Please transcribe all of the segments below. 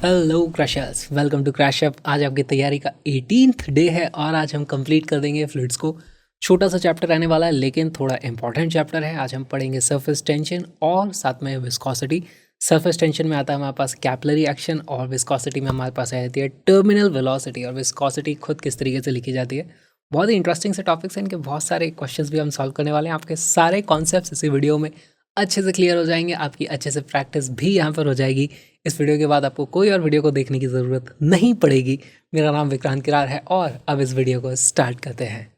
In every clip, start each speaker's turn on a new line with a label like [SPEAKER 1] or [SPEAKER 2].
[SPEAKER 1] Hello crushers, welcome to Crash Up. आज आपकी तैयारी का 18th डे है और आज हम कंप्लीट कर देंगे फ्लूइड्स को। छोटा सा चैप्टर रहने वाला है लेकिन थोड़ा इंपॉर्टेंट चैप्टर है। आज हम पढ़ेंगे सरफेस टेंशन और साथ में विस्कोसिटी। सरफेस टेंशन में आता है हमारे पास कैपिलरी एक्शन और विस्कोसिटी में हमारे पास आ जाती है टर्मिनल वेलोसिटी। और विस्कोसिटी खुद किस तरीके से लिखी जाती है। बहुत ही इंटरेस्टिंग से टॉपिक्स हैं, इनके बहुत सारे क्वेश्चंस भी हम सॉल्व करने वाले हैं। आपके सारे कॉन्सेप्ट्स इसी वीडियो में अच्छे से क्लियर हो जाएंगे, आपकी अच्छे से प्रैक्टिस भी यहाँ पर हो जाएगी। इस वीडियो के बाद आपको कोई और वीडियो को देखने की ज़रूरत नहीं पड़ेगी। मेरा नाम विक्रांत किरार है और अब इस वीडियो को स्टार्ट करते हैं।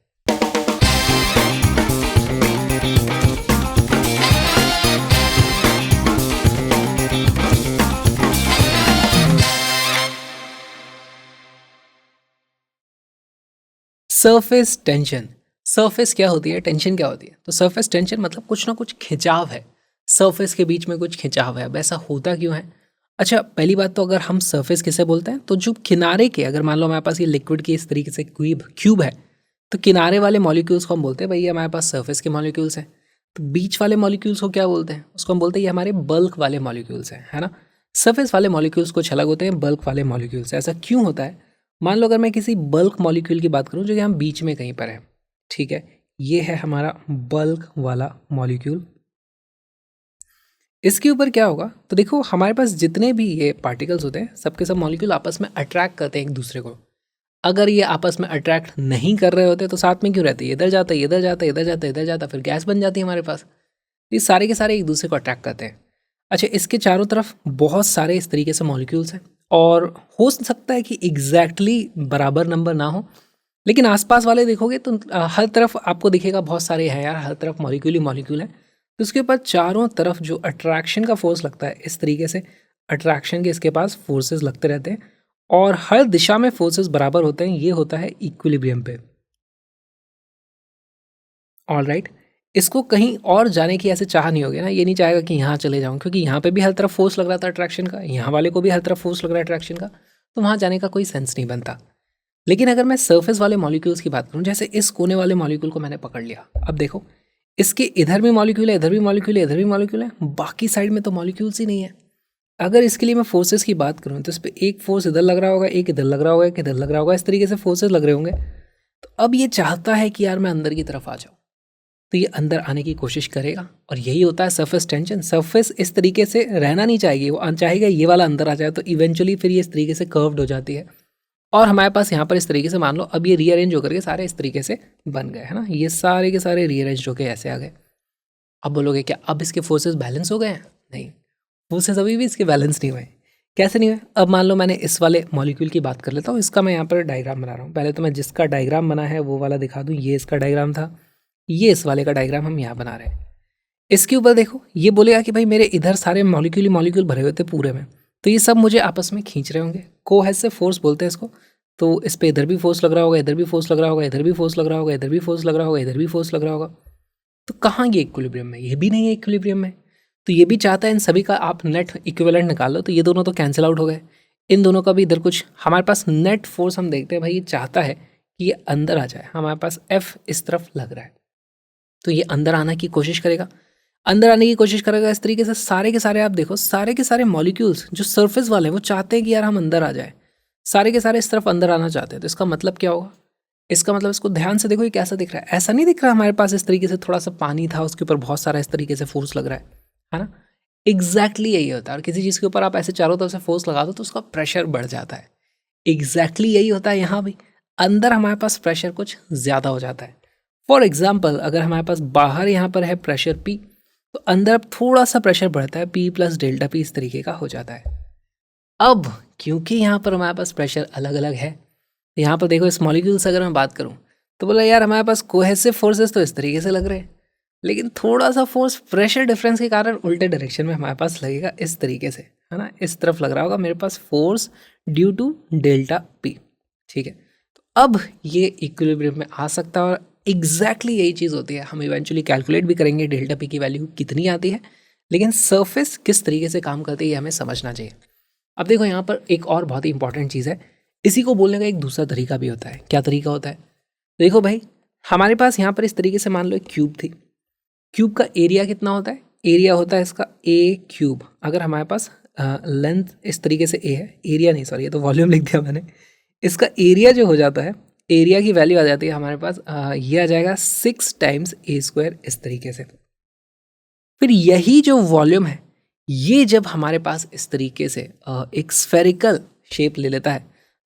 [SPEAKER 1] Surface tension. सरफेस क्या होती है, टेंशन क्या होती है? तो सरफेस टेंशन मतलब कुछ ना कुछ खिंचाव है, सरफेस के बीच में कुछ खिंचाव है। अब ऐसा होता क्यों है? अच्छा, पहली बात तो अगर हम सरफेस किसे बोलते हैं तो जो किनारे के, अगर मान लो हमारे पास ये लिक्विड की इस तरीके से क्यूब है तो किनारे वाले मॉलिक्यूल्स को हम बोलते हैं भाई ये हमारे पास सरफेस के मॉलिक्यूल्स हैं। तो बीच वाले मॉलिक्यूल्स को क्या बोलते हैं? उसको हम बोलते हैं ये हमारे बल्क वाले मॉलिक्यूल्स हैं, है ना। सरफेस वाले मॉलिक्यूल्स कुछ अलग होते हैं बल्क वाले मॉलिक्यूल्स। ऐसा क्यों होता है? मान लो अगर मैं किसी बल्क मॉलिक्यूल की बात करूं जो यहाँ बीच में कहीं पर है, ठीक है, ये है हमारा बल्क वाला मॉलिक्यूल। इसके ऊपर क्या होगा तो देखो हमारे पास जितने भी ये पार्टिकल्स होते हैं सबके सब मॉलिक्यूल आपस में अट्रैक्ट करते हैं एक दूसरे को। अगर ये आपस में अट्रैक्ट नहीं कर रहे होते तो साथ में क्यों रहते? इधर जाता है इधर जाता है इधर जाता है इधर जाता है, फिर गैस बन जाती है हमारे पास। ये सारे के सारे एक दूसरे को अट्रैक्ट करते हैं। अच्छा, इसके चारों तरफ बहुत सारे इस तरीके से मॉलिक्यूल्स हैं और हो सकता है कि एग्जैक्टली बराबर नंबर ना हो, लेकिन आसपास वाले देखोगे तो हर तरफ आपको दिखेगा बहुत सारे हैं यार, हर तरफ मॉलिक्यूल ही मॉलिक्यूल हैं। तो उसके ऊपर चारों तरफ जो अट्रैक्शन का फोर्स लगता है, इस तरीके से अट्रैक्शन के इसके पास फोर्सेस लगते रहते हैं और हर दिशा में फोर्सेस बराबर होते हैं। ये होता है इक्विलिब्रियम पे। ऑल राइट, इसको कहीं और जाने की ऐसे चाह नहीं होगी ना, ये नहीं चाहेगा कि यहाँ चले जाऊँ क्योंकि यहाँ पे भी हर तरफ फोर्स लग रहा था अट्रैक्शन का, यहाँ वाले को भी हर तरफ फोर्स लग रहा है अट्रैक्शन का, तो वहाँ जाने का कोई सेंस नहीं बनता। लेकिन अगर मैं सरफेस वाले मॉलिक्यूल्स की बात करूँ, जैसे इस कोने वाले मॉलिक्यूल को मैंने पकड़ लिया, अब देखो इसके इधर भी मॉलिक्यूल है, इधर भी मॉलिक्यूल है, इधर भी मॉलिक्यूल है, बाकी साइड में तो मॉलिक्यूल्स ही नहीं है। अगर इसके लिए मैं फोर्सेस की बात करूँ तो इस पर एक फोर्स इधर लग रहा होगा, एक इधर लग रहा होगा, एक इधर लग रहा होगा, इस तरीके से फोर्सेस लग रहे होंगे। तो अब ये चाहता है कि यार मैं अंदर की तरफ आ जाऊँ, तो ये अंदर आने की कोशिश करेगा और यही होता है सरफेस टेंशन। सरफेस इस तरीके से रहना नहीं चाहेगी, वो चाहेगा ये वाला अंदर आ जाए, तो इवेंचुअली फिर ये इस तरीके से कर्व्ड हो जाती है। और हमारे पास यहाँ पर इस तरीके से मान लो अब ये रीअरेंज होकर के सारे इस तरीके से बन गए, है ना, ये सारे के सारे रीअरेंज होकर ऐसे आ गए। अब बोलोगे क्या अब इसके फोर्सेस बैलेंस हो गए हैं? नहीं, फोर्सेस अभी भी इसके बैलेंस नहीं हुए। कैसे नहीं हुए? अब मान लो मैंने इस वाले मॉलिक्यूल की बात कर लेता हूँ, इसका मैं यहाँ पर डायग्राम बना रहा हूँ। पहले तो मैं जिसका डायग्राम बना है वो वाला दिखा दूँ। ये इसका डायग्राम था, ये इस वाले का डायग्राम हम यहाँ बना रहे हैं। इसके ऊपर देखो, ये बोलेगा कि भाई मेरे इधर सारे मॉलिक्यूल ही मॉलिक्यूल भरे हुए थे पूरे में, तो ये सब मुझे आपस में खींच रहे होंगे। कोहेसिव फोर्स बोलते हैं इसको। तो इस पे इधर भी फोर्स लग रहा होगा, इधर भी फोर्स लग रहा होगा, इधर भी फोर्स लग रहा होगा, इधर भी फोर्स लग रहा होगा, इधर भी फोर्स लग रहा होगा। तो कहाँ ये इक्विलिब्रियम में? ये भी नहीं है इक्विलिब्रियम में। तो ये भी चाहता है इन सभी का आप नेट इक्विवेलेंट निकाल लो, तो ये दोनों तो कैंसिल आउट हो गए। इन दोनों का भी इधर कुछ हमारे पास नेट फोर्स हम देखते हैं, भाई ये चाहता है कि ये अंदर आ जाए। हमारे पास एफ इस तरफ लग रहा है तो ये अंदर आने की कोशिश करेगा, अंदर आने की कोशिश करेगा। इस तरीके से सारे के सारे आप देखो, सारे के सारे मॉलिक्यूल्स जो सरफेस वाले हैं वो चाहते हैं कि यार हम अंदर आ जाए, सारे के सारे इस तरफ अंदर आना चाहते हैं। तो इसका मतलब क्या होगा? इसका मतलब इसको ध्यान से देखो, ये कैसा दिख रहा है? ऐसा नहीं दिख रहा हमारे पास इस तरीके से थोड़ा सा पानी था उसके ऊपर बहुत सारा इस तरीके से फोर्स लग रहा है ना। एग्जैक्टली यही होता है। और किसी चीज़ के ऊपर आप ऐसे चारों तरफ से फोर्स लगा दो तो उसका प्रेशर बढ़ जाता है। एग्जैक्टली यही होता है यहाँ भी, अंदर हमारे पास प्रेशर कुछ ज़्यादा हो जाता है। फॉर एग्जाम्पल, अगर हमारे पास बाहर यहाँ पर है प्रेशर P, तो अंदर अब थोड़ा सा प्रेशर बढ़ता है, P प्लस डेल्टा P इस तरीके का हो जाता है। अब क्योंकि यहाँ पर हमारे पास प्रेशर अलग अलग है, यहाँ पर देखो इस मॉलिक्यूल से अगर मैं बात करूँ तो बोला यार हमारे पास कोहेसिव फोर्सेस तो इस तरीके से लग रहे हैं, लेकिन थोड़ा सा फोर्स प्रेशर डिफरेंस के कारण उल्टे डायरेक्शन में हमारे पास लगेगा इस तरीके से, है ना। इस तरफ लग रहा होगा मेरे पास force due to delta P, ठीक है। तो अब ये इक्विलिब्रियम में आ सकता है और एग्जैक्टली यही चीज़ होती है। हम इवेंचुअली कैलकुलेट भी करेंगे डेल्टा P की वैल्यू कितनी आती है, लेकिन सरफेस किस तरीके से काम करती है ये हमें समझना चाहिए। अब देखो यहाँ पर एक और बहुत ही इंपॉर्टेंट चीज़ है, इसी को बोलने का एक दूसरा तरीका भी होता है। क्या तरीका होता है? देखो भाई, हमारे पास यहाँ पर इस तरीके से मान लो एक क्यूब थी। क्यूब का एरिया कितना होता है? एरिया होता है इसका ए क्यूब। अगर हमारे पास लेंथ इस तरीके से ए है, एरिया नहीं सॉरी, ये तो वॉल्यूम लिख दिया मैंने। इसका एरिया जो हो जाता है, एरिया की वैल्यू आ जाती है हमारे पास, ये आ जाएगा 6 टाइम्स ए स्क्वायर इस तरीके से। फिर यही जो वॉल्यूम है, ये जब हमारे पास इस तरीके से एक स्फेरिकल शेप ले लेता है,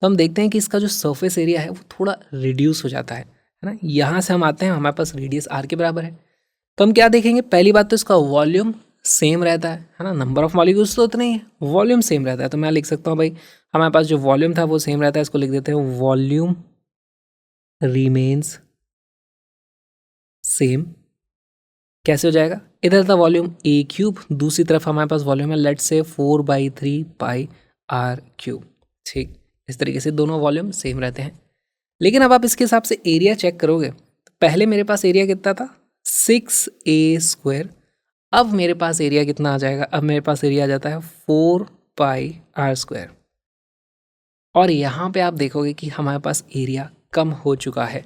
[SPEAKER 1] तो हम देखते हैं कि इसका जो सरफेस एरिया है वो थोड़ा रिड्यूस हो जाता है ना। यहाँ से हम आते हैं, हमारे पास रेडियस आर के बराबर है, तो हम क्या देखेंगे, पहली बात तो इसका वॉल्यूम सेम रहता है ना। नंबर ऑफ मॉलिक्यूल्स तो उतने ही है, वॉल्यूम सेम रहता है। तो मैं लिख सकता हूँ भाई, हमारे पास जो वॉल्यूम था वो सेम रहता है, इसको लिख देते हैं वॉल्यूम रिमेन्स सेम। कैसे हो जाएगा, इधर था वॉल्यूम ए क्यूब, दूसरी तरफ हमारे पास वॉल्यूम है let's say 4/3 pi are cube. ठीक, इस तरीके से दोनों वॉल्यूम सेम रहते हैं। लेकिन अब आप इसके हिसाब से एरिया चेक करोगे, तो पहले मेरे पास एरिया कितना था, 6a स्क्वायर। अब मेरे पास एरिया कितना आ जाएगा, अब मेरे पास एरिया आ जाता है 4 पाई आर स्क्वायर। और यहाँ पे आप देखोगे कि हमारे पास एरिया कम हो चुका है।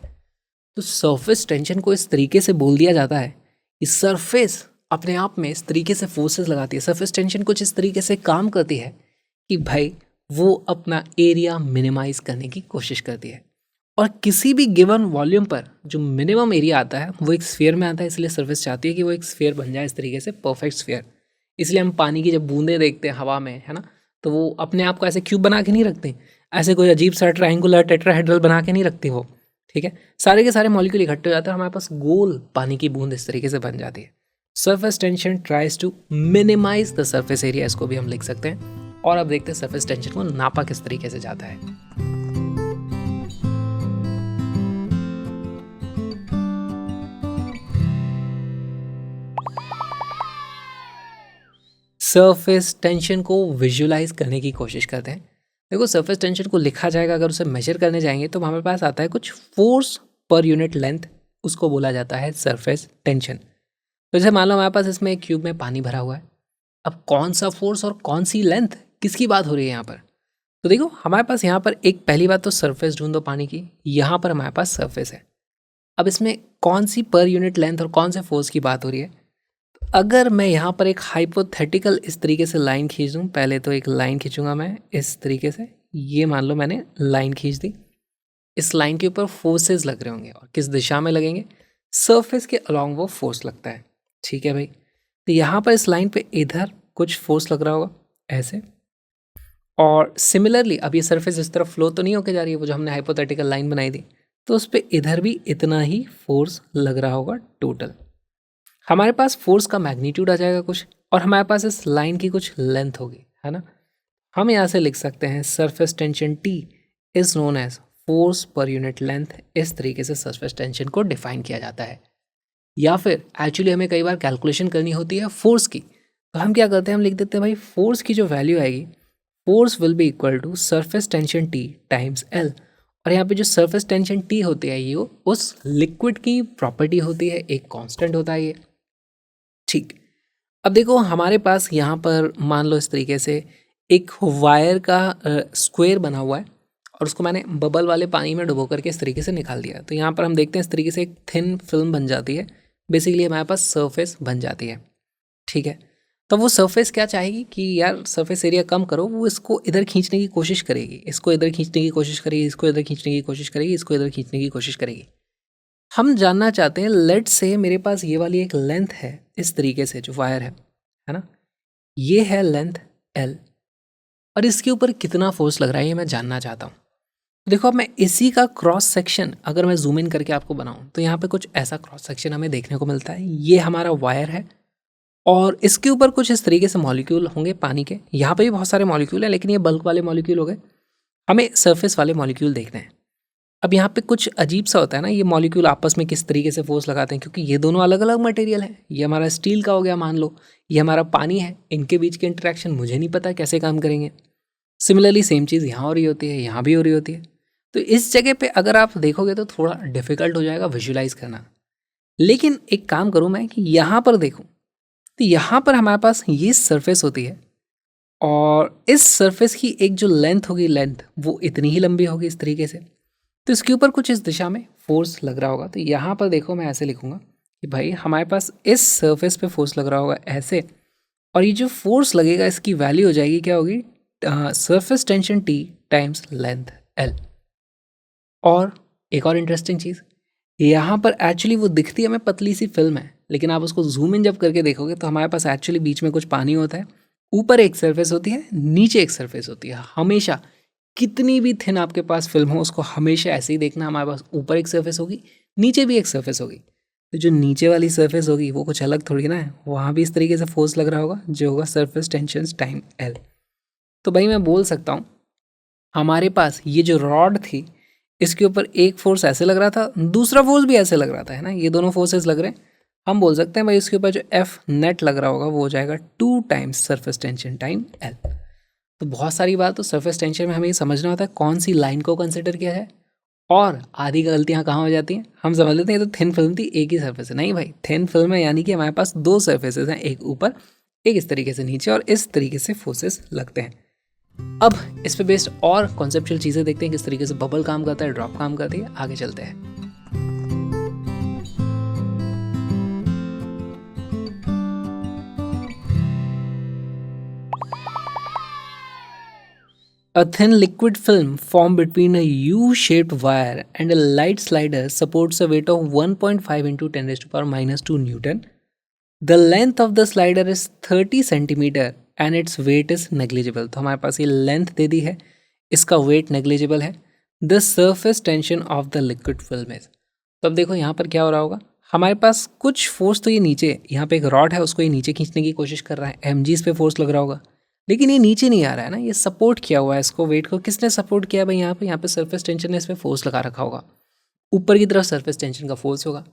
[SPEAKER 1] तो सरफेस टेंशन को इस तरीके से बोल दिया जाता है कि सरफेस अपने आप में इस तरीके से फोर्सेस लगाती है। सरफेस टेंशन कुछ इस तरीके से काम करती है कि भाई वो अपना एरिया मिनिमाइज करने की कोशिश करती है। और किसी भी गिवन वॉल्यूम पर जो मिनिमम एरिया आता है वो एक स्फीयर में आता है, इसलिए सरफेस चाहती है कि वो एक स्फीयर बन जाए इस तरीके से, परफेक्ट स्फीयर। इसलिए हम पानी की जब बूंदें देखते हैं हवा में, है ना, तो वो अपने आप को ऐसे क्यूब बना के नहीं रखते, ऐसे कोई अजीब सा ट्रायंगुलर टेट्राहेड्रल बना के नहीं रखती वो। ठीक है, सारे के सारे मॉलिक्यूल इकट्ठे हो जाते हैं, हमारे पास गोल पानी की बूंद इस तरीके से बन जाती है। Surface tension tries to minimise the surface area, इसको भी हम लिख सकते हैं। और अब देखते हैं सरफेस टेंशन को नापा किस तरीके से जाता है। सरफेस टेंशन को विजुलाइज करने की कोशिश करते हैं। देखो, सरफेस टेंशन को लिखा जाएगा, अगर उसे मेजर करने जाएंगे तो हमारे पास आता है कुछ फोर्स पर यूनिट लेंथ, उसको बोला जाता है सरफेस टेंशन। तो जैसे मान लो हमारे पास इसमें एक क्यूब में पानी भरा हुआ है, अब कौन सा फोर्स और कौन सी लेंथ, किसकी बात हो रही है यहाँ पर। तो देखो, हमारे पास यहाँ पर एक पहली बात तो सरफेस ढूंढो पानी की, यहाँ पर हमारे पास सरफेस है। अब इसमें कौन सी पर यूनिट लेंथ और कौन से फोर्स की बात हो रही है। अगर मैं यहाँ पर एक हाइपोथेटिकल इस तरीके से लाइन खींच दूँ, पहले तो एक लाइन खींचूंगा मैं इस तरीके से, ये मान लो मैंने लाइन खींच दी, इस लाइन के ऊपर फोर्सेस लग रहे होंगे और किस दिशा में लगेंगे, सरफेस के अलॉन्ग वो फोर्स लगता है। ठीक है भाई, तो यहाँ पर इस लाइन पे इधर कुछ फोर्स लग रहा होगा ऐसे, और सिमिलरली अब ये सरफेस इस तरफ फ्लो तो नहीं होकर जा रही है, वो जो हमने हाइपोथेटिकल लाइन बनाई थी, तो उस पर इधर भी इतना ही फोर्स लग रहा होगा टोटल। हमारे पास फोर्स का मैग्नीट्यूड आ जाएगा कुछ, और हमारे पास इस लाइन की कुछ लेंथ होगी, है ना। हम यहाँ से लिख सकते हैं surface tension T is known as force per unit length. इस तरीके से सरफेस टेंशन को डिफाइन किया जाता है। या फिर एक्चुअली हमें कई बार कैलकुलेशन करनी होती है फोर्स की, तो हम क्या करते हैं, हम लिख देते हैं भाई फोर्स की जो वैल्यू आएगी, force will be equal to surface tension T times L। और यहाँ पे जो सरफेस टेंशन T होती है ये उस लिक्विड की प्रॉपर्टी होती है, एक कांस्टेंट होता है ये। ठीक, अब देखो हमारे पास यहाँ पर मान लो इस तरीके से एक वायर का स्क्वायर बना हुआ है, और उसको मैंने बबल वाले पानी में डुबो करके इस तरीके से निकाल दिया। तो यहाँ पर हम देखते हैं इस तरीके से एक थिन फिल्म बन जाती है, बेसिकली हमारे पास सरफेस बन जाती है। ठीक है, तो वो सरफेस क्या चाहेगी कि यार सरफेस एरिया कम करो, वो इसको इधर खींचने की कोशिश करेगी, इसको इधर खींचने की कोशिश करेगी, इसको इधर खींचने की कोशिश करेगी, इसको इधर खींचने की कोशिश करेगी। हम जानना चाहते हैं, लेट से मेरे पास ये वाली एक लेंथ है इस तरीके से, जो वायर है ना, ये है लेंथ L, और इसके ऊपर कितना फोर्स लग रहा है ये मैं जानना चाहता हूँ। देखो, अब मैं इसी का क्रॉस सेक्शन अगर मैं जूम इन करके आपको बनाऊं, तो यहाँ पे कुछ ऐसा क्रॉस सेक्शन हमें देखने को मिलता है। ये हमारा वायर है, और इसके ऊपर कुछ इस तरीके से मॉलिक्यूल होंगे पानी के। यहाँ पे भी बहुत सारे मॉलिक्यूल हैं, लेकिन ये बल्क वाले मॉलिक्यूल हो गए, हमें सरफेस वाले मॉलिक्यूल देखने हैं। अब यहाँ पे कुछ अजीब सा होता है ना, ये मॉलिक्यूल आपस में किस तरीके से फोर्स लगाते हैं, क्योंकि ये दोनों अलग अलग मटेरियल हैं। ये हमारा स्टील का हो गया मान लो, ये हमारा पानी है, इनके बीच के इंटरेक्शन मुझे नहीं पता कैसे काम करेंगे। सिमिलरली सेम चीज़ यहाँ हो रही होती है, यहाँ भी हो रही होती है। तो इस जगह पे अगर आप देखोगे तो थोड़ा डिफिकल्ट हो जाएगा विजुलाइज करना। लेकिन एक काम करूँ मैं कि यहाँ पर देखूँ, तो यहाँ पर हमारे पास ये सरफेस होती है, और इस सरफेस की एक जो लेंथ होगी, लेंथ वो इतनी ही लंबी होगी इस तरीके से। तो इसके ऊपर कुछ इस दिशा में फोर्स लग रहा होगा। तो यहाँ पर देखो मैं ऐसे लिखूंगा, कि भाई हमारे पास इस सरफेस पे फोर्स लग रहा होगा ऐसे, और ये जो फोर्स लगेगा इसकी वैल्यू हो जाएगी क्या होगी, surface tension T times length L। और एक और इंटरेस्टिंग चीज़, यहाँ पर एक्चुअली वो दिखती है हमें पतली सी फिल्म है, लेकिन आप उसको जूम इन जब करके देखोगे तो हमारे पास एक्चुअली बीच में कुछ पानी होता है, ऊपर एक सरफेस होती है, नीचे एक सरफेस होती है। हमेशा कितनी भी थिन आपके पास फिल्म हो उसको हमेशा ऐसे ही देखना, हमारे पास ऊपर एक सरफेस होगी, नीचे भी एक सरफेस होगी। तो जो नीचे वाली सरफेस होगी वो कुछ अलग थोड़ी ना है, वहाँ भी इस तरीके से फोर्स लग रहा होगा जो होगा सरफेस टेंशन टाइम L। तो भाई मैं बोल सकता हूँ हमारे पास ये जो रॉड थी इसके ऊपर एक फोर्स ऐसे लग रहा था, दूसरा फोर्स भी ऐसे लग रहा था, है ना, ये दोनों फोर्सेस लग रहे हैं। हम बोल सकते हैं भाई इसके ऊपर जो F नेट लग रहा होगा वो हो जाएगा 2 times surface tension time L। तो बहुत सारी बात तो सरफेस टेंशन में हमें ये समझना होता है कौन सी लाइन को कंसिडर किया है। और आधी गलतियाँ कहाँ हो जाती हैं, हम समझ लेते हैं ये तो थिन फिल्म थी, एक ही सरफेस है। नहीं भाई, थिन फिल्म है यानी कि हमारे पास दो सरफेसेस हैं, एक ऊपर एक इस तरीके से नीचे, और इस तरीके से फोर्सेस लगते हैं। अब इस पे बेस्ड और कॉन्सेप्चुअल चीज़ें देखते हैं किस तरीके से बबल काम करता है, ड्रॉप काम करती है। आगे चलते हैं। A thin liquid film formed between a U-shaped wire and a light slider supports a weight of 1.5 into 10 raised to power minus 2 Newton. The length of the slider is 30 centimeter and its weight is negligible। तो हमारे पास ये length दे दी है, इसका wait negligible है। The surface tension of the liquid film is। तो अब देखो यहाँ पर क्या हो रहा होगा, हमारे पास कुछ फोर्स तो ये नीचे, यहाँ पे एक रॉड है उसको ये नीचे खींचने की कोशिश कर रहा है, mg इस पे फोर्स लग रहा होगा, लेकिन ये नीचे नहीं आ रहा है ना, ये सपोर्ट किया हुआ है। इसको वेट को किसने सपोर्ट किया भाई, यहाँ पे सरफेस टेंशन ने इस पर फोर्स लगा रखा होगा, ऊपर की तरफ सरफेस टेंशन का फोर्स होगा।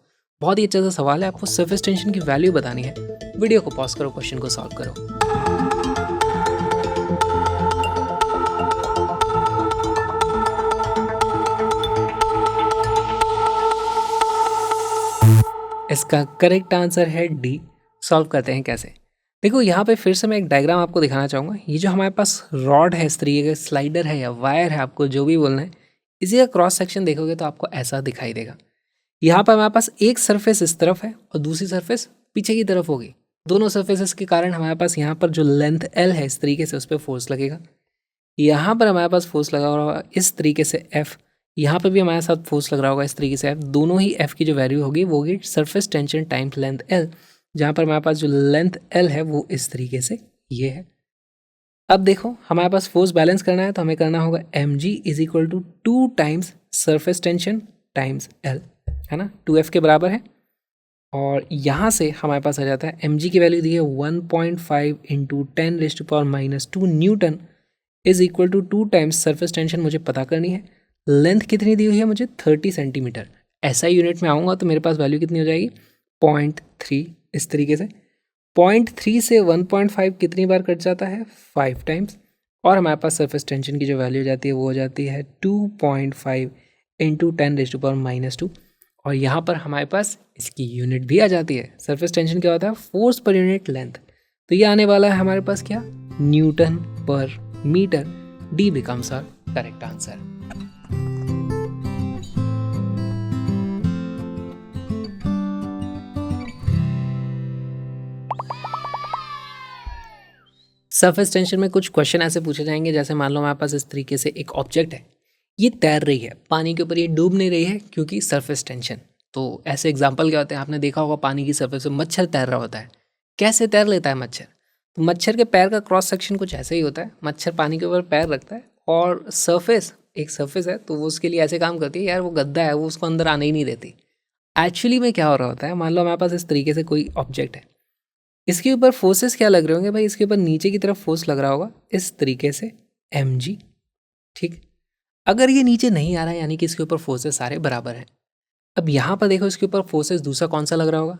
[SPEAKER 1] बहुत ही अच्छा सा सवाल है, आपको सरफेस टेंशन की वैल्यू बतानी है। वीडियो को पॉज करो, क्वेश्चन को सॉल्व करो। इसका करेक्ट आंसर है डी। सॉल्व करते हैं कैसे, देखो यहाँ पे फिर से मैं एक डायग्राम आपको दिखाना चाहूँगा। ये जो हमारे पास रॉड है, इस तरीके का स्लाइडर है या वायर है, आपको जो भी बोलना है, इसी का क्रॉस सेक्शन देखोगे तो आपको ऐसा दिखाई देगा। यहाँ पर हमारे पास एक सरफेस इस तरफ है और दूसरी सरफेस पीछे की तरफ होगी। दोनों सरफेसेस के कारण हमारे पास यहाँ पर जो लेंथ L है इस तरीके से उस पर फोर्स लगेगा। यहाँ पर हमारे पास फोर्स लगा हुआ होगा इस तरीके से F, यहाँ पर भी हमारे साथ फोर्स लग रहा होगा इस तरीके से F। दोनों ही F की जो वैल्यू होगी वो होगी surface tension times length L, जहाँ पर हमारे पास जो लेंथ L है वो इस तरीके से ये है। अब देखो हमारे पास फोर्स बैलेंस करना है तो हमें करना होगा mg is equal to 2 times surface tension times L, है ना, 2F के बराबर है। और यहाँ से हमारे पास आ जाता है mg की वैल्यू दी है 1.5 into 10 raise to power minus 2 newton is equal to 2 times surface tension मुझे पता करनी है। लेंथ कितनी दी हुई है मुझे 30 सेंटीमीटर। SI यूनिट में आऊँगा तो मेरे पास वैल्यू कितनी हो जाएगी 0.3, इस तरीके से 0.3 से 1.5 कितनी बार कट जाता है 5 टाइम्स, और हमारे पास सरफेस टेंशन की जो वैल्यू जाती है वो हो जाती है 2.5 into 10 raise to power minus 2। और यहाँ पर हमारे पास इसकी यूनिट भी आ जाती है। सरफेस टेंशन क्या होता है, फोर्स पर यूनिट लेंथ, तो ये आने वाला है हमारे पास क्या, newton per metre. D becomes our correct answer. Surface tension में कुछ क्वेश्चन ऐसे पूछे जाएंगे जैसे मान लो हमारे पास इस तरीके से एक ऑब्जेक्ट है, ये तैर रही है पानी के ऊपर, ये डूब नहीं रही है क्योंकि सरफेस टेंशन। तो ऐसे एग्जांपल क्या होते हैं, आपने देखा होगा पानी की सरफेस पे मच्छर तैर रहा होता है। कैसे तैर लेता है मच्छर, तो मच्छर के पैर का क्रॉस सेक्शन कुछ ऐसे ही होता है। मच्छर पानी के ऊपर पैर रखता है और सरफेस एक सरफेस है तो वो उसके लिए ऐसे काम करती है, यार वो गद्दा है वो उसको अंदर आने ही नहीं देती। एक्चुअली में क्या हो रहा होता है, मान लो हमारे पास इस तरीके से कोई ऑब्जेक्ट है, इसके ऊपर फोर्सेस क्या लग रहे होंगे भाई, इसके ऊपर नीचे की तरफ फोर्स लग रहा होगा इस तरीके से mg, ठीक। अगर ये नीचे नहीं आ रहा है यानी कि इसके ऊपर फोर्सेस सारे बराबर हैं। अब यहाँ पर देखो इसके ऊपर फोर्सेस दूसरा कौन सा लग रहा होगा,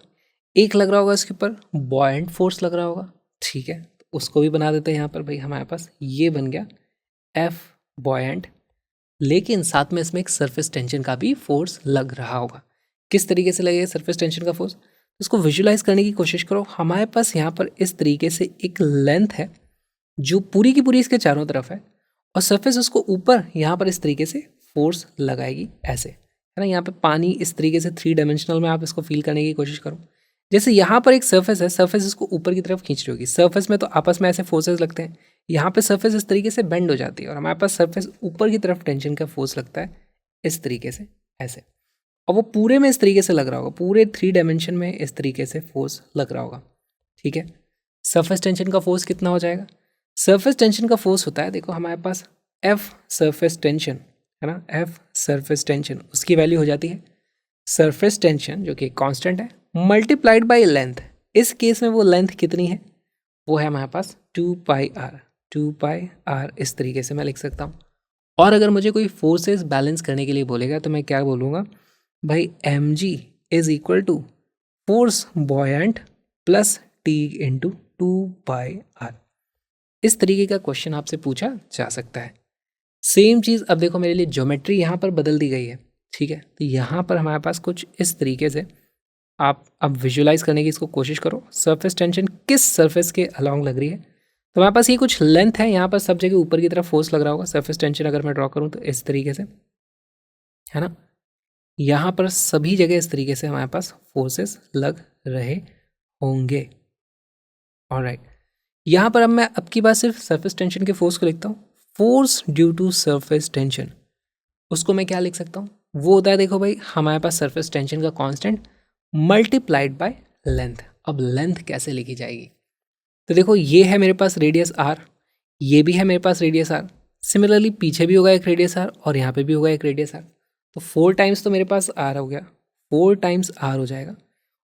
[SPEAKER 1] एक लग रहा होगा इसके ऊपर बॉयंट फोर्स लग रहा होगा, ठीक है, तो उसको भी बना देते हैं यहाँ पर भाई। हमारे पास ये बन गया F बॉयंट, लेकिन साथ में इसमें एक सरफेस टेंशन का भी फोर्स लग रहा होगा। किस तरीके से लगेगा सरफेस टेंशन का फोर्स, इसको विजुलाइज करने की कोशिश करो। हमारे पास यहाँ पर इस तरीके से एक लेंथ है जो पूरी की पूरी इसके चारों तरफ है, और सरफेस उसको ऊपर यहाँ पर इस तरीके से फोर्स लगाएगी ऐसे, है है ना। यहाँ पे पानी इस तरीके से 3 डायमेंशनल में आप इसको फील करने की कोशिश करो। जैसे यहाँ पर एक सर्फेस है, सर्फेस इसको ऊपर की तरफ खींच रही होगी। सर्फेस में तो आपस में ऐसे फोर्सेस लगते हैं, यहाँ पे सर्फेस इस तरीके से बेंड हो जाती है और हमारे पास सर्फेस ऊपर की तरफ टेंशन का फोर्स लगता है इस तरीके से, ऐसे। और वो पूरे में इस तरीके से लग रहा होगा, पूरे 3 डायमेंशन में इस तरीके से फोर्स लग रहा होगा, ठीक है। सरफेस टेंशन का फोर्स कितना हो जाएगा? सरफेस टेंशन का फोर्स होता है, देखो हमारे पास एफ सरफेस टेंशन है ना, एफ सरफेस टेंशन, उसकी वैल्यू हो जाती है सरफेस टेंशन जो कि कांस्टेंट है मल्टीप्लाइड बाय लेंथ। इस केस में वो लेंथ कितनी है? वो है हमारे पास 2 पाई आर, 2 पाई आर इस तरीके से मैं लिख सकता हूँ। और अगर मुझे कोई फोर्सेस बैलेंस करने के लिए बोलेगा तो मैं क्या बोलूँगा भाई, M G is equal to force buoyant plus T into 2 pi R. इस तरीके का क्वेश्चन आपसे पूछा जा सकता है। सेम चीज़ अब देखो मेरे लिए ज्योमेट्री यहाँ पर बदल दी गई है, ठीक है। तो यहाँ पर हमारे पास कुछ इस तरीके से आप अब विजुलाइज करने की इसको कोशिश करो। सरफेस टेंशन किस सरफेस के अलोंग लग रही है? तो हमारे पास ये कुछ लेंथ है, यहाँ पर सब जगह ऊपर की तरफ फोर्स लग रहा होगा। सरफेस टेंशन अगर मैं ड्रॉ करूँ तो इस तरीके से, है ना, यहाँ पर सभी जगह इस तरीके से हमारे पास फोर्सेस लग रहे होंगे। ऑलराइट, यहाँ पर अब मैं अब की बात सिर्फ सरफेस टेंशन के फोर्स को लिखता हूँ। Force due to surface tension, उसको मैं क्या लिख सकता हूँ? वो होता है, देखो भाई, हमारे पास सरफेस टेंशन का कांस्टेंट मल्टीप्लाइड बाय लेंथ। अब लेंथ कैसे लिखी जाएगी? तो देखो ये है मेरे पास रेडियस आर, ये भी है मेरे पास रेडियस आर, सिमिलरली पीछे भी होगा एक रेडियस आर और यहाँ पे भी होगा एक रेडियस आर। तो 4 टाइम्स तो मेरे पास आर हो गया, 4 टाइम्स आर हो जाएगा।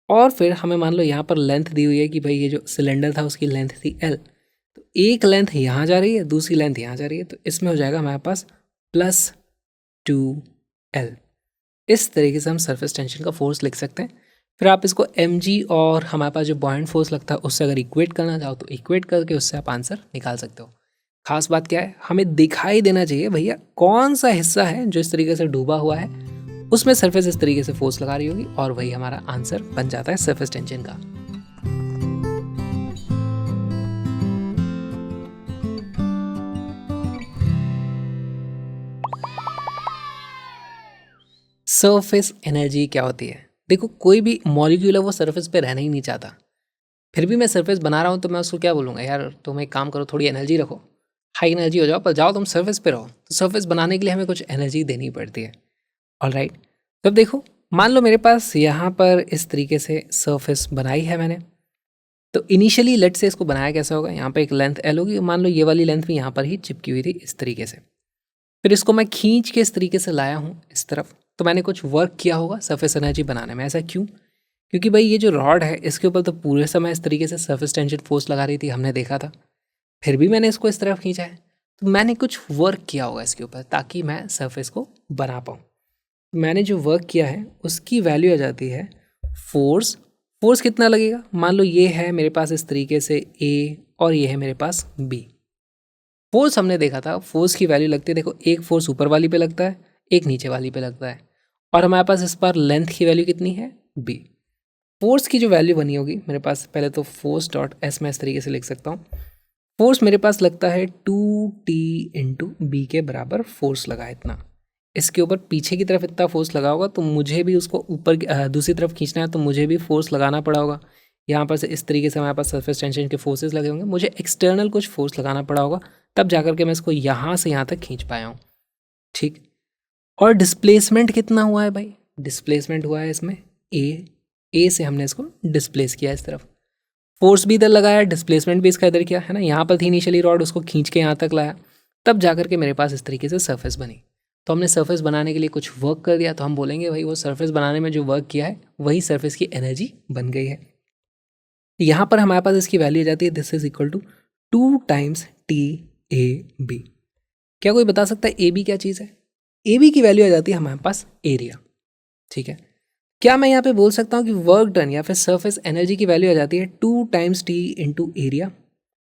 [SPEAKER 1] और फिर हमें मान लो यहाँ पर लेंथ दी हुई है कि भाई ये जो सिलेंडर था उसकी लेंथ थी एल, तो एक लेंथ यहाँ जा रही है, दूसरी लेंथ यहाँ जा रही है, तो इसमें हो जाएगा हमारे पास प्लस 2L। इस तरीके से हम सरफेस टेंशन का फोर्स लिख सकते हैं। फिर आप इसको mg और हमारे पास जो बॉयंट फोर्स लगता है उससे अगर इक्वेट करना चाहो तो इक्वेट करके उससे आप आंसर निकाल सकते हो। खास बात क्या है, हमें दिखाई देना चाहिए भैया कौन सा हिस्सा है जो इस तरीके से डूबा हुआ है, उसमें सरफेस इस तरीके से फोर्स लगा रही होगी और वही हमारा आंसर बन जाता है सरफेस टेंशन का। सरफेस एनर्जी क्या होती है? देखो कोई भी मॉलिक्यूल है वो सरफेस पे रहना ही नहीं चाहता, फिर भी मैं सरफेस बना रहा हूँ तो मैं उसको क्या बोलूँगा, यार तुम एक काम करो, थोड़ी एनर्जी रखो, हाई एनर्जी हो जाओ, पर जाओ तुम सरफेस पे रहो। तो सरफेस बनाने के लिए हमें कुछ एनर्जी देनी पड़ती है। ऑलराइट, तो अब देखो मान लो मेरे पास यहाँ पर इस तरीके से सरफेस बनाई है मैंने, तो इनिशियली लेट से इसको बनाया कैसा होगा, यहाँ पर एक लेंथ एल होगी, मान लो ये वाली लेंथ भी यहाँ पर ही चिपकी हुई थी इस तरीके से। फिर इसको मैं खींच के इस तरीके से लाया हूँ इस तरफ, तो मैंने कुछ वर्क किया होगा सरफेस एनर्जी बनाने में। ऐसा क्यों? क्योंकि भाई ये जो रॉड है इसके ऊपर तो पूरे समय इस तरीके से सरफेस टेंशन फोर्स लगा रही थी, हमने देखा था, फिर भी मैंने इसको इस तरफ खींचा है, तो मैंने कुछ वर्क किया होगा इसके ऊपर ताकि मैं सरफेस को बना पाऊँ। मैंने जो वर्क किया है उसकी वैल्यू आ जाती है फोर्स। फोर्स कितना लगेगा? मान लो ये है मेरे पास इस तरीके से ए और ये है मेरे पास बी। फोर्स हमने देखा था, फोर्स की वैल्यू लगती है, देखो एक फोर्स ऊपर वाली पे लगता है, एक नीचे वाली पे लगता है, और हमारे पास इस बार लेंथ की वैल्यू कितनी है? बी। फोर्स की जो वैल्यू बनी होगी मेरे पास, पहले तो फोर्स डॉट एस मैं इस तरीके से लिख सकता हूँ। फोर्स मेरे पास लगता है 2T इंटू बी के बराबर फोर्स लगा है इतना। इसके ऊपर पीछे की तरफ इतना फोर्स लगा होगा तो मुझे भी उसको ऊपर दूसरी तरफ खींचना है, तो मुझे भी फोर्स लगाना पड़ा होगा। यहाँ पर से इस तरीके से हमारे पास सरफेस टेंशन के फोर्सेस लगे होंगे, मुझे एक्सटर्नल कुछ फोर्स लगाना पड़ा होगा, तब जाकर के मैं इसको यहाँ से यहाँ तक खींच पाया हूँ, ठीक। और डिस्प्लेसमेंट कितना हुआ है भाई? डिस्प्लेसमेंट हुआ है इसमें ए से हमने इसको डिस्प्लेस किया इस तरफ, फोर्स भी इधर लगाया, डिस्प्लेसमेंट भी इसका इधर किया, है ना। यहाँ पर थी इनिशियली रॉड, उसको खींच के यहाँ तक लाया, तब जाकर के मेरे पास इस तरीके से सरफेस बनी। तो हमने सरफेस बनाने के लिए कुछ वर्क कर दिया, तो हम बोलेंगे भाई वो सरफेस बनाने में जो वर्क किया है वही सरफेस की एनर्जी बन गई है। यहाँ पर हमारे पास इसकी वैल्यू आ जाती है, this is equal to 2 times TAB। क्या कोई बता सकता है ए बी क्या चीज़ है? ए बी की वैल्यू आ जाती है हमारे पास एरिया, ठीक है। क्या मैं यहाँ पे बोल सकता हूँ कि वर्क डन या फिर सरफेस एनर्जी की वैल्यू आ जाती है 2 टाइम्स T इंटू एरिया?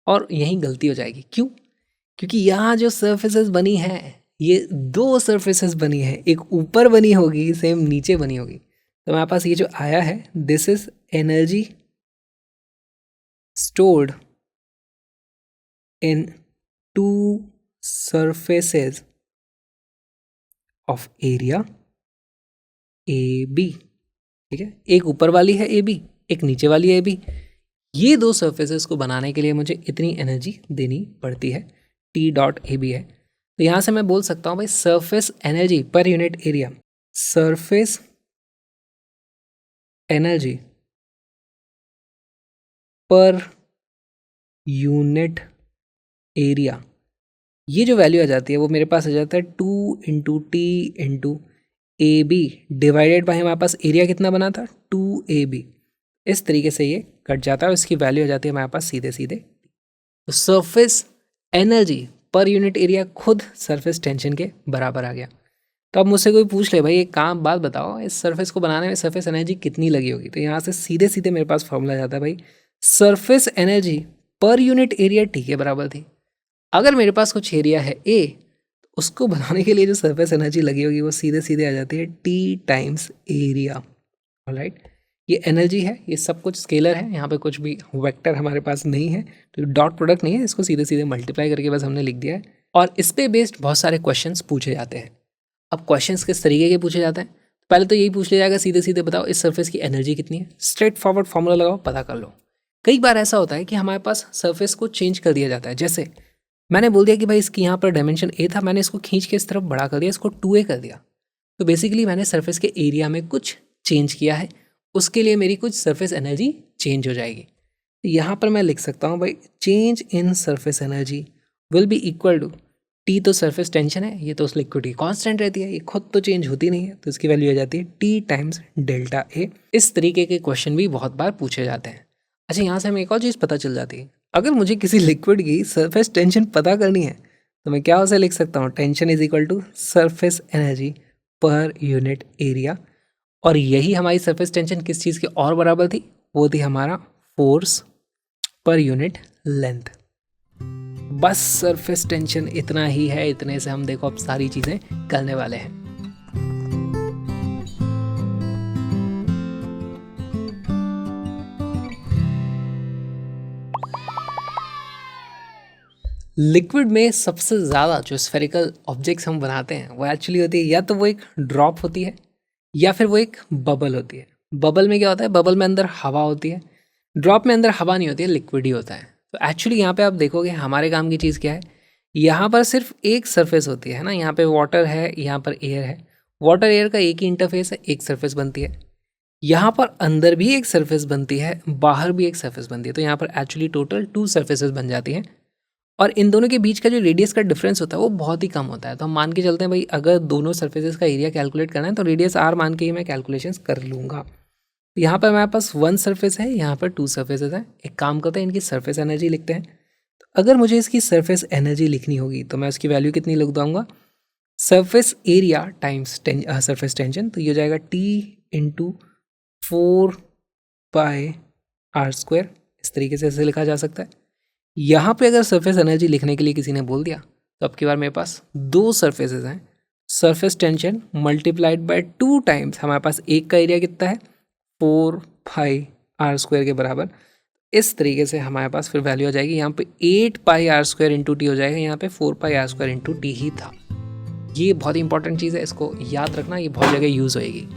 [SPEAKER 1] और यहीं गलती हो जाएगी, क्यों? क्योंकि यहाँ जो सरफेसेस बनी है ये 2 सरफेसेस बनी है, एक ऊपर बनी होगी, सेम नीचे बनी होगी। तो हमारे पास ये जो आया है, this is energy stored in 2 surfaces of area A B, ठीक है, एक ऊपर वाली है ए बी, एक नीचे वाली है ए बी। ये दो सर्फेसेस को बनाने के लिए मुझे इतनी एनर्जी देनी पड़ती है, टी डॉट ए बी है। तो यहाँ से मैं बोल सकता हूँ भाई surface energy per unit area, surface energy per unit area, ये जो वैल्यू आ जाती है वो मेरे पास आ जाता है 2 into T into A B divided by हमारे पास एरिया कितना बना था 2AB। इस तरीके से ये कट जाता है और इसकी वैल्यू आ जाती है हमारे पास सीधे सीधे। तो surface energy per unit area खुद सरफेस टेंशन के बराबर आ गया। तो अब मुझसे कोई पूछ ले भाई एक काम बात बताओ, इस सरफेस को बनाने में सरफेस एनर्जी कितनी लगी होगी, तो यहाँ से सीधे सीधे मेरे पास फॉर्मूला जाता है भाई surface energy per unit area T के बराबर थी। अगर मेरे पास कुछ एरिया है ए, उसको बनाने के लिए जो सरफेस एनर्जी लगी होगी वो सीधे सीधे आ जाती है टी टाइम्स एरिया। ऑलराइट, ये एनर्जी है, ये सब कुछ स्केलर है, यहाँ पे कुछ भी वेक्टर हमारे पास नहीं है, तो डॉट प्रोडक्ट नहीं है, इसको सीधे सीधे मल्टीप्लाई करके बस हमने लिख दिया है। और इस पे बेस्ड बहुत सारे क्वेश्चंस पूछे जाते हैं। अब क्वेश्चंस किस तरीके के पूछे जाते हैं, पहले तो यही पूछ लिया जाएगा सीधे सीधे बताओ इस सरफेस की एनर्जी कितनी है, स्ट्रेट फॉरवर्ड फॉर्मूला लगाओ पता कर लो। कई बार ऐसा होता है कि हमारे पास सरफेस को चेंज कर दिया जाता है, जैसे मैंने बोल दिया कि भाई इसकी यहाँ पर डायमेंशन ए था, मैंने इसको खींच के इस तरफ बड़ा कर दिया, इसको 2A कर दिया, तो बेसिकली मैंने सरफेस के एरिया में कुछ चेंज किया है, उसके लिए मेरी कुछ सरफेस एनर्जी चेंज हो जाएगी। तो यहाँ पर मैं लिख सकता हूँ भाई change in surface energy will be equal to T, तो सरफेस टेंशन है, ये तो उस लिक्विड की कांस्टेंट रहती है, ये खुद तो चेंज होती नहीं है, तो इसकी वैल्यू आ जाती है टी टाइम्स डेल्टा ए। इस तरीके के क्वेश्चन भी बहुत बार पूछे जाते हैं। अच्छा, यहाँ से हमें एक और चीज़ पता चल जाती है, अगर मुझे किसी लिक्विड की सरफेस टेंशन पता करनी है तो मैं क्या उसे लिख सकता हूँ, tension is equal to surface energy per unit area. और यही हमारी सरफेस टेंशन किस चीज़ के और बराबर थी, वो थी हमारा फोर्स पर यूनिट लेंथ। बस सरफेस टेंशन इतना ही है, इतने से हम देखो अब सारी चीज़ें करने वाले हैं। लिक्विड में सबसे ज़्यादा जो स्फेरिकल ऑब्जेक्ट्स हम बनाते हैं वो एक्चुअली होती है या तो वो एक ड्रॉप होती है या फिर वो एक बबल होती है। बबल में क्या होता है, बबल में अंदर हवा होती है, ड्रॉप में अंदर हवा नहीं होती है, लिक्विड ही होता है। तो एक्चुअली यहाँ पे आप देखोगे हमारे काम की चीज़ क्या है, यहाँ पर सिर्फ एक सरफेस होती है ना, यहाँ पे वाटर है, यहाँ पर एयर है, वाटर एयर का एक ही इंटरफेस है, एक सरफेस बनती है। यहाँ पर अंदर भी एक सरफेस बनती है, बाहर भी एक सरफेस बनती है, तो यहाँ पर एक्चुअली टोटल 2 सरफेसेस बन जाती हैं। और इन दोनों के बीच का जो रेडियस का डिफरेंस होता है वो बहुत ही कम होता है। तो हम मान के चलते हैं भाई अगर दोनों सरफेसेस का एरिया कैलकुलेट करना है तो रेडियस r मान के ही मैं कैलकुलेशंस कर लूँगा। यहाँ पर हमारे पास 1 सरफेस है, यहाँ पर 2 सरफेसेस हैं। एक काम करते हैं, इनकी सरफेस एनर्जी लिखते हैं। तो अगर मुझे इसकी सरफेस एनर्जी लिखनी होगी तो मैं उसकी वैल्यू कितनी लिख दूँगा, surface area times surface tension, तो ये हो जाएगा T इंटू 4πr²। इस तरीके से इसे लिखा जा सकता है। यहाँ पे अगर सरफेस एनर्जी लिखने के लिए किसी ने बोल दिया तो अब की बार मेरे पास 2 सरफेसेस हैं, surface tension multiplied by 2 times हमारे पास एक का एरिया कितना है 4πr² के बराबर। इस तरीके से हमारे पास फिर वैल्यू आ जाएगी, यहाँ पे 8πr² इंटू टी हो जाएगा, यहाँ पे 4πr² इंटू टी ही था। ये बहुत ही इंपॉर्टेंट चीज़ है, इसको याद रखना, ये बहुत जगह यूज़ होएगी।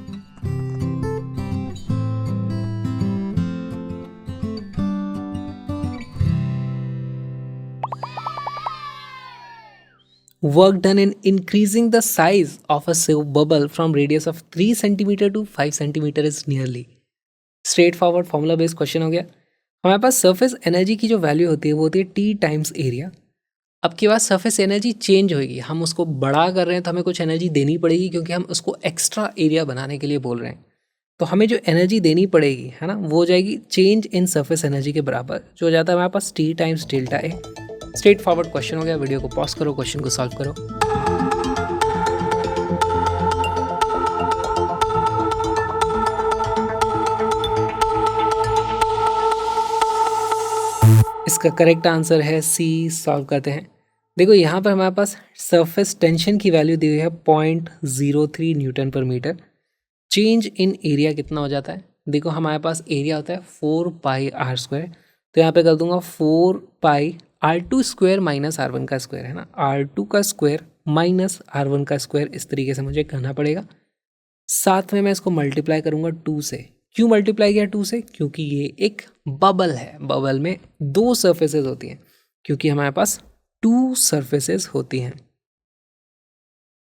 [SPEAKER 1] Work done in increasing the size of a sieve bubble from radius of 3 cm to 5 cm is nearly। Straight forward formula based question हो गया। हमारे पास सरफेस एनर्जी की जो वैल्यू होती है वो होती है टी टाइम्स एरिया। अब के बाद सरफेस एनर्जी चेंज होगी, हम उसको बड़ा कर रहे हैं तो हमें कुछ एनर्जी देनी पड़ेगी क्योंकि हम उसको एक्स्ट्रा एरिया बनाने के लिए बोल रहे हैं। तो हमें जो एनर्जी देनी पड़ेगी है ना, वो हो जाएगी चेंज इन सरफेस एनर्जी के बराबर, जो हो जाता है हमारे पास T times delta A. Straight forward question हो गया। वीडियो को पॉज करो, क्वेश्चन को सॉल्व करो। इसका करेक्ट आंसर है सी। सॉल्व करते हैं। देखो यहाँ पर हमारे पास सरफेस टेंशन की वैल्यू दी हुई है 0.03 Newton per metre. Change in area कितना हो जाता है, देखो हमारे पास एरिया होता है 4πr², तो यहाँ पे कर दूंगा 4πr² माइनस r1 का स्क्वायर है ना, r2 का स्क्वायर माइनस r1 का स्क्वायर, इस तरीके से मुझे करना पड़ेगा। साथ में मैं इसको मल्टीप्लाई करूँगा 2 से। क्यों मल्टीप्लाई किया 2 से? क्योंकि ये एक बबल है, बबल में 2 सर्फेसेस होती हैं, क्योंकि हमारे पास 2 सर्फेसेस होती हैं।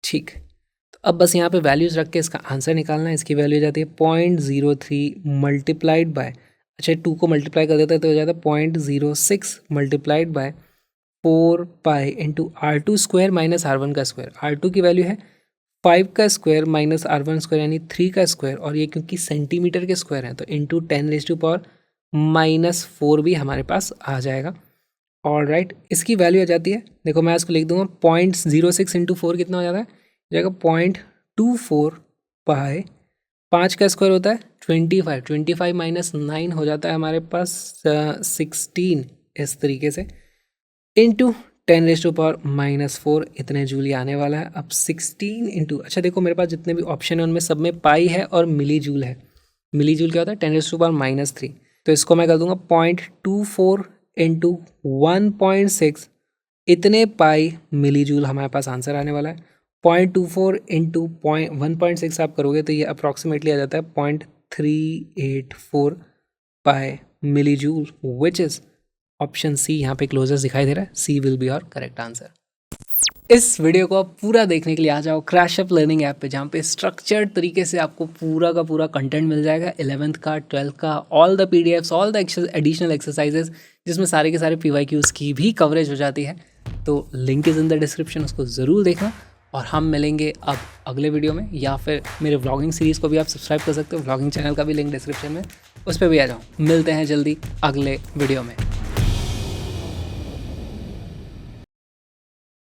[SPEAKER 1] ठीक, तो अब बस यहाँ पे वैल्यूज़ रख के इसका आंसर निकालना है। इसकी वैल्यू हो जाती है 0.03 मल्टीप्लाइड बाय, अच्छा 2 को मल्टीप्लाई कर देते हैं तो हो जाता है 0.06 multiplied by 4 pi into R2 square minus R1 का स्क्वायर। R2 की वैल्यू है 5 का स्क्वायर माइनस R1 स्क्वायर यानी 3 का स्क्वायर, और ये क्योंकि सेंटीमीटर के स्क्वायर हैं तो इंटू 10⁻⁻⁴ भी हमारे पास आ जाएगा। और राइट, इसकी वैल्यू आ जाती है, देखो मैं इसको लिख दूंगा 0.06 इंटू 4 कितना हो जाता है, जाएगा 0.24 पाई, 5 का स्क्वायर होता है 25 माइनस 9 हो जाता है हमारे पास 16, इस तरीके से इंटू 10⁻⁻⁴ इतने जूल आने वाला है। अब 16 इंटू, अच्छा देखो मेरे पास जितने भी ऑप्शन है उनमें सब में पाई है और मिली जूल है। मिली जूल क्या होता है 10⁻⁻3, तो इसको मैं कर दूंगा 0.24 इंटू 1.6, इतने पाई मिली जूल हमारे पास आंसर आने वाला है। 0.24 इंटू 1.6 आप करोगे तो ये अप्रॉक्सीमेटली आ जाता है 0.384 pi millijoule, which is option C. यहाँ पे क्लोजेस्ट दिखाई दे रहा है, C will be our correct answer. इस वीडियो को आप पूरा देखने के लिए आ जाओ क्रैशअप लर्निंग ऐप पे, जहाँ पे स्ट्रक्चर्ड तरीके से आपको पूरा का पूरा कंटेंट मिल जाएगा 11th का 12th का, all the PDFs, all the additional exercises, जिसमें सारे के सारे PYQs की भी कवरेज हो जाती है। तो link is in the description, उसको ज़रूर देखना। और हम मिलेंगे अब अगले वीडियो में, या फिर मेरे व्लॉगिंग सीरीज़ को भी आप सब्सक्राइब कर सकते हो, व्लॉगिंग चैनल का भी लिंक डिस्क्रिप्शन में, उस पर भी आ जाओ। मिलते हैं जल्दी अगले वीडियो में।